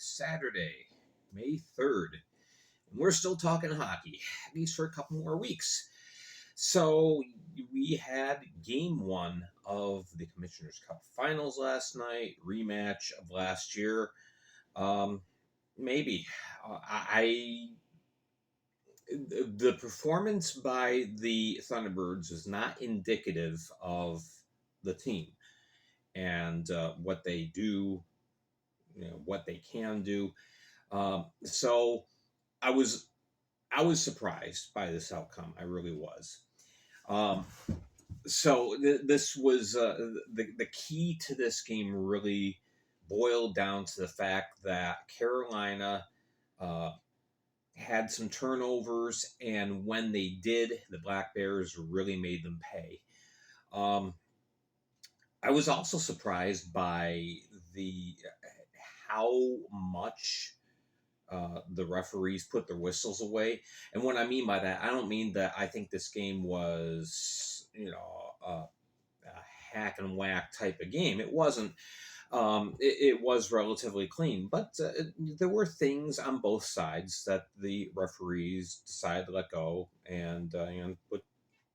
Saturday, May 3rd. And we're still talking hockey, at least for a couple more weeks. So we had game one of the Commissioner's Cup Finals last night, rematch of last year. Maybe. The performance by the Thunderbirds is not indicative of the team and what they do, what they can do. So I was surprised by this outcome. I really was. This was the key to this game. Really boiled down to the fact that Carolina had some turnovers, and when they did, the Black Bears really made them pay. I was also surprised by how much the referees put their whistles away. And what I mean by that, I don't mean that I think this game was, a hack and whack type of game. It wasn't. It was relatively clean, but there were things on both sides that the referees decided to let go and put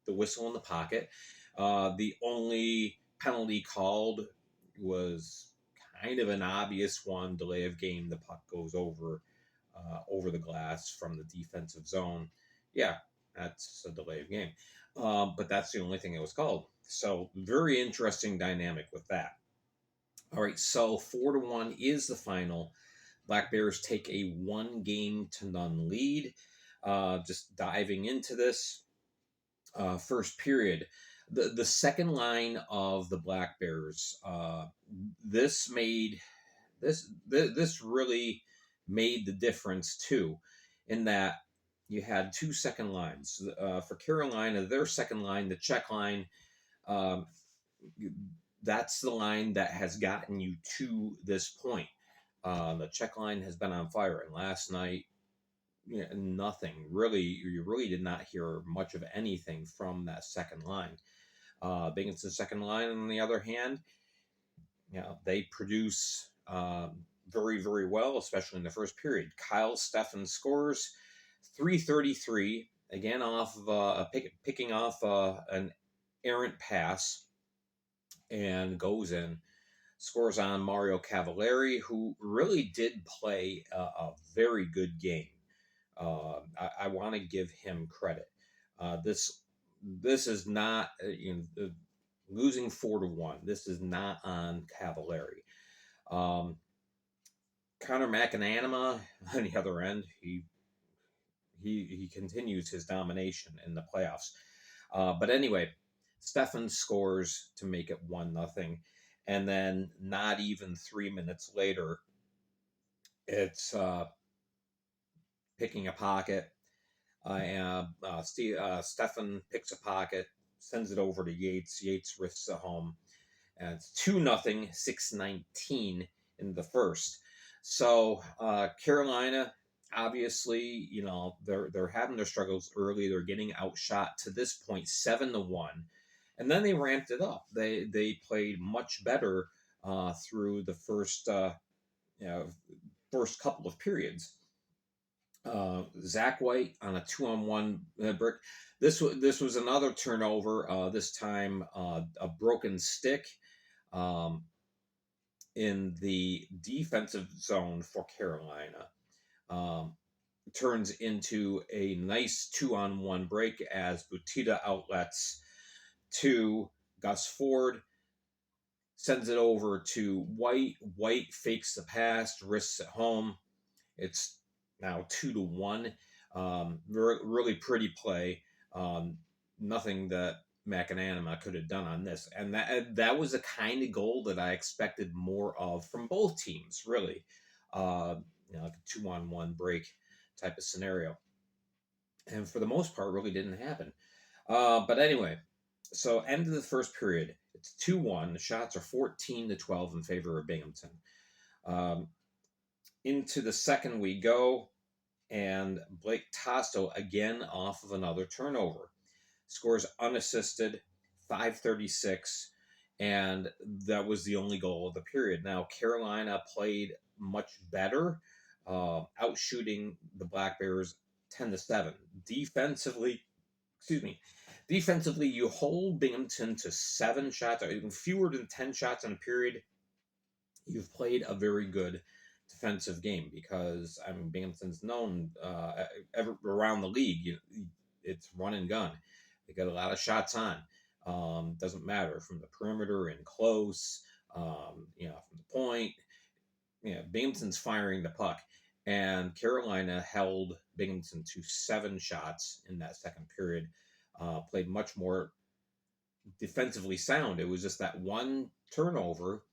the whistle in the pocket. The only penalty called was kind of an obvious one: delay of game. The puck goes over the glass from the defensive zone. Yeah, that's a delay of game. But that's the only thing that was called. So very interesting dynamic with that. All right, so 4-1 is the final. Black Bears take a 1-0 lead. Just diving into this first period, the second line of the Black Bears. This really made the difference too, in that you had two second lines. For Carolina, their second line, the Czech line. That's the line that has gotten you to this point. The Czech line has been on fire, and last night, nothing really. You really did not hear much of anything from that second line. Binghamton's second line, on the other hand, they produce very, very well, especially in the first period. Kyle Steffen scores 3:33 again off of picking off an errant pass, and goes in, scores on Mario Cavallari, who really did play a very good game. I want to give him credit. This is not losing 4-1. This is not on Cavallari. Connor McAnanima, on the other end, he continues his domination in the playoffs. But anyway, Steffen scores to make it 1-0. And then not even 3 minutes later, it's picking a pocket. Steffen picks a pocket, sends it over to Yates. Yates risks it home. And it's 2-0, 6:19 in the first. So Carolina, obviously, they're having their struggles early. They're getting outshot to this point, 7-1. And then they ramped it up. They played much better through the first couple of periods. Zach White on a 2-on-1 brick. This was another turnover. This time a broken stick in the defensive zone for Carolina. Turns into a nice 2-on-1 break as Butita outlets to Gus Ford, sends it over to White. White fakes the pass, risks it home. It's now 2-1. Really pretty play. Nothing that McAnanima could have done on this, and that was the kind of goal that I expected more of from both teams. Really, like a 2-on-1 break type of scenario, and for the most part, really didn't happen. But anyway. So, end of the first period, it's 2-1. The shots are 14-12 in favor of Binghamton. Into the second we go, and Blake Tosto, again off of another turnover, scores unassisted, 5:36, and that was the only goal of the period. Now, Carolina played much better, outshooting the Black Bears 10-7. Defensively, excuse me, defensively, you hold Binghamton to 7 shots, or even fewer than 10 shots in a period. You've played a very good defensive game because I mean Binghamton's known around the league. It's run and gun. They got a lot of shots on. Doesn't matter from the perimeter and close. From the point. Binghamton's firing the puck, and Carolina held Binghamton to 7 shots in that second period. Played much more defensively sound. It was just that one turnover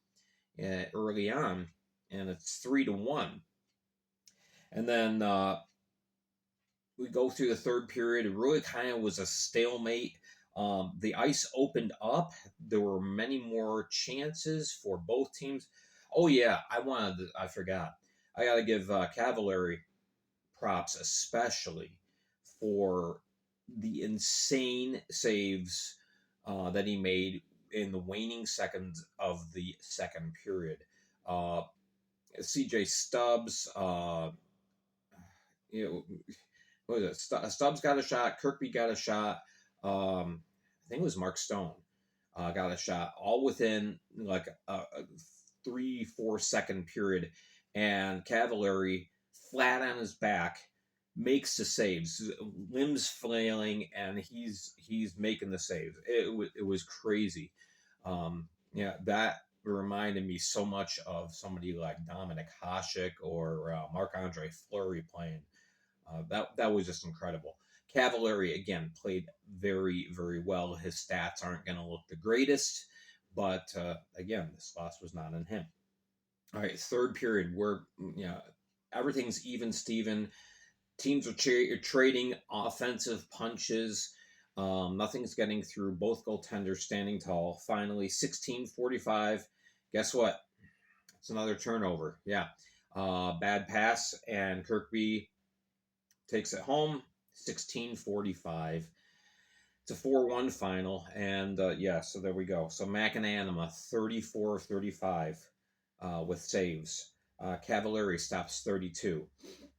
early on, and it's 3-1. And then we go through the third period. It really kind of was a stalemate. The ice opened up. There were many more chances for both teams. Oh yeah, I forgot. I got to give Cavallari props, especially for the insane saves that he made in the waning seconds of the second period. CJ Stubbs, what was it? Stubbs got a shot. Kirkby got a shot. I think it was Mark Stone got a shot, all within like a 3-4 second period. And Cavallari, flat on his back, makes the saves, limbs flailing, and he's making the saves. It was crazy. That reminded me so much of somebody like Dominic Hasek or Marc-Andre Fleury playing. That was just incredible. Cavallari again played very, very well. His stats aren't going to look the greatest, but again, this loss was not on him. All right, third period, everything's even, Steven. Teams are trading offensive punches. Nothing's getting through. Both goaltenders standing tall. Finally, 16:45. Guess what? It's another turnover. Yeah. Bad pass, and Kirkby takes it home. 16:45. It's a 4-1 final. And so there we go. So McAnanama, 34-35 with saves. Cavallari stops 32.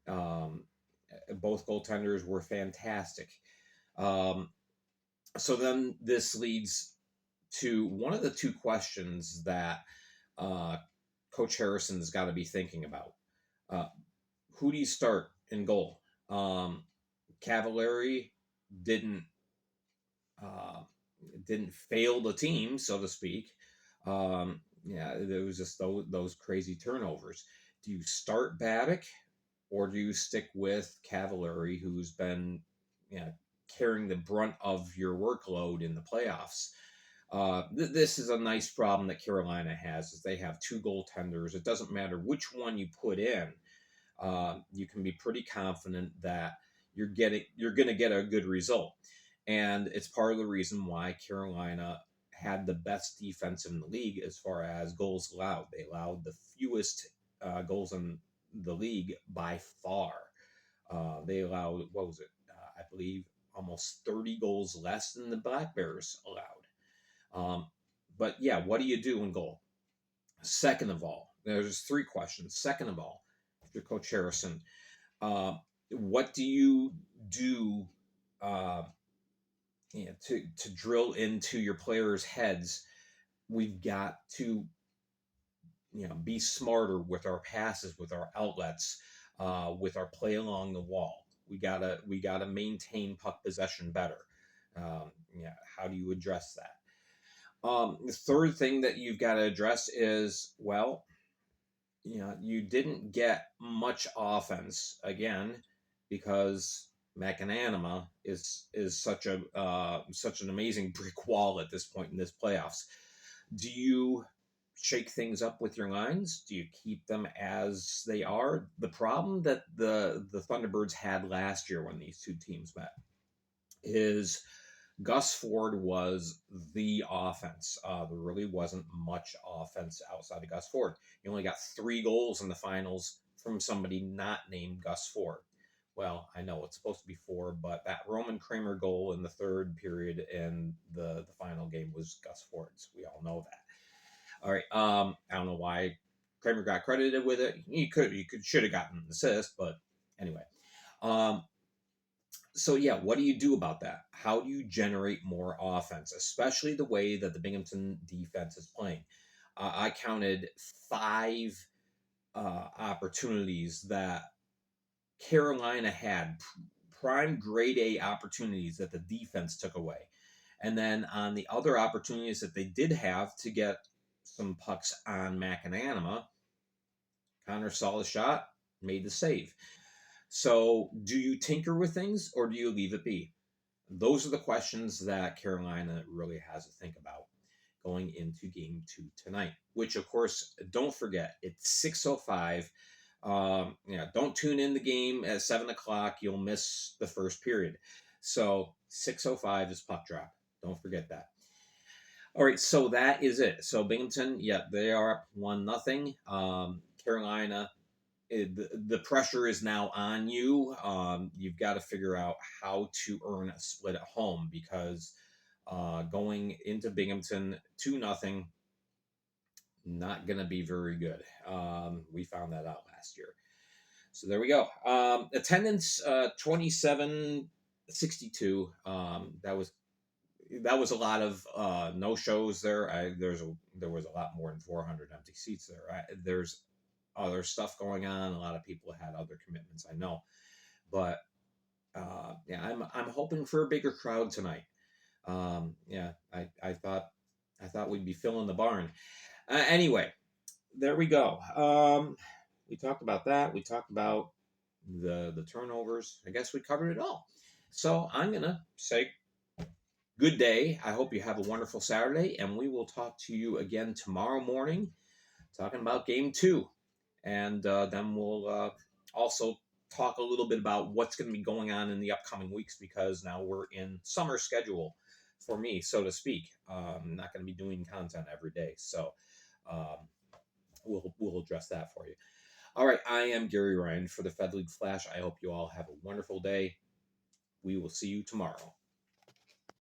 Both goaltenders were fantastic. So then this leads to one of the two questions that Coach Harrison's got to be thinking about. Who do you start in goal? Cavallari didn't fail the team, so to speak. There was just those crazy turnovers. Do you start Babbitt, or do you stick with Cavallari, who's been carrying the brunt of your workload in the playoffs? This is a nice problem that Carolina has, is they have two goaltenders. It doesn't matter which one you put in. You can be pretty confident that you're going to get a good result. And it's part of the reason why Carolina had the best defense in the league as far as goals allowed. They allowed the fewest goals in the league by far. They allowed, I believe almost 30 goals less than the Black Bears allowed. But yeah, what do you do in goal? Second of all, there's 3 questions. Second of all, after Coach Harrison, what do you do to drill into your players' heads? We've got to be smarter with our passes, with our outlets, with our play along the wall. We gotta maintain puck possession better. How do you address that? The third thing that you've got to address is, you didn't get much offense again because McAnanama is such an amazing brick wall at this point in this playoffs. Do you shake things up with your lines? Do you keep them as they are? The problem that the Thunderbirds had last year when these two teams met is Gus Ford was the offense. There really wasn't much offense outside of Gus Ford. You only got 3 goals in the finals from somebody not named Gus Ford. Well, I know it's supposed to be 4, but that Roman Kramer goal in the third period in the final game was Gus Ford's. We all know that. All right. I don't know why Kramer got credited with it. He should have gotten an assist, but anyway. Um, so yeah, what do you do about that? How do you generate more offense, especially the way that the Binghamton defense is playing? I counted five opportunities that Carolina had, prime grade A opportunities that the defense took away. And then on the other opportunities that they did have to get some pucks on McAnanima, Connor saw the shot, made the save. So do you tinker with things or do you leave it be? Those are the questions that Carolina really has to think about going into game 2 tonight, which of course, don't forget, it's 6:05. Yeah, don't tune in the game at 7 o'clock. You'll miss the first period. So 6:05 is puck drop. Don't forget that. All right, so that is it. So Binghamton, yeah, they are up 1-0. Carolina, the pressure is now on you. You've got to figure out how to earn a split at home because going into Binghamton 2-0, not going to be very good. We found that out last year. So there we go. Attendance 2762. That was a lot of no shows there. There was a lot more than 400 empty seats there. There's other stuff going on. A lot of people had other commitments, I know, but yeah, I'm hoping for a bigger crowd tonight. Yeah, I thought we'd be filling the barn. Anyway, there we go. We talked about that. We talked about the turnovers. I guess we covered it all. So I'm gonna say good day. I hope you have a wonderful Saturday, and we will talk to you again tomorrow morning, talking about game 2, and then we'll also talk a little bit about what's going to be going on in the upcoming weeks because now we're in summer schedule for me, so to speak. I'm not going to be doing content every day, so um, we'll address that for you. All right, I am Gary Ryan for the Fed League Flash. I hope you all have a wonderful day. We will see you tomorrow.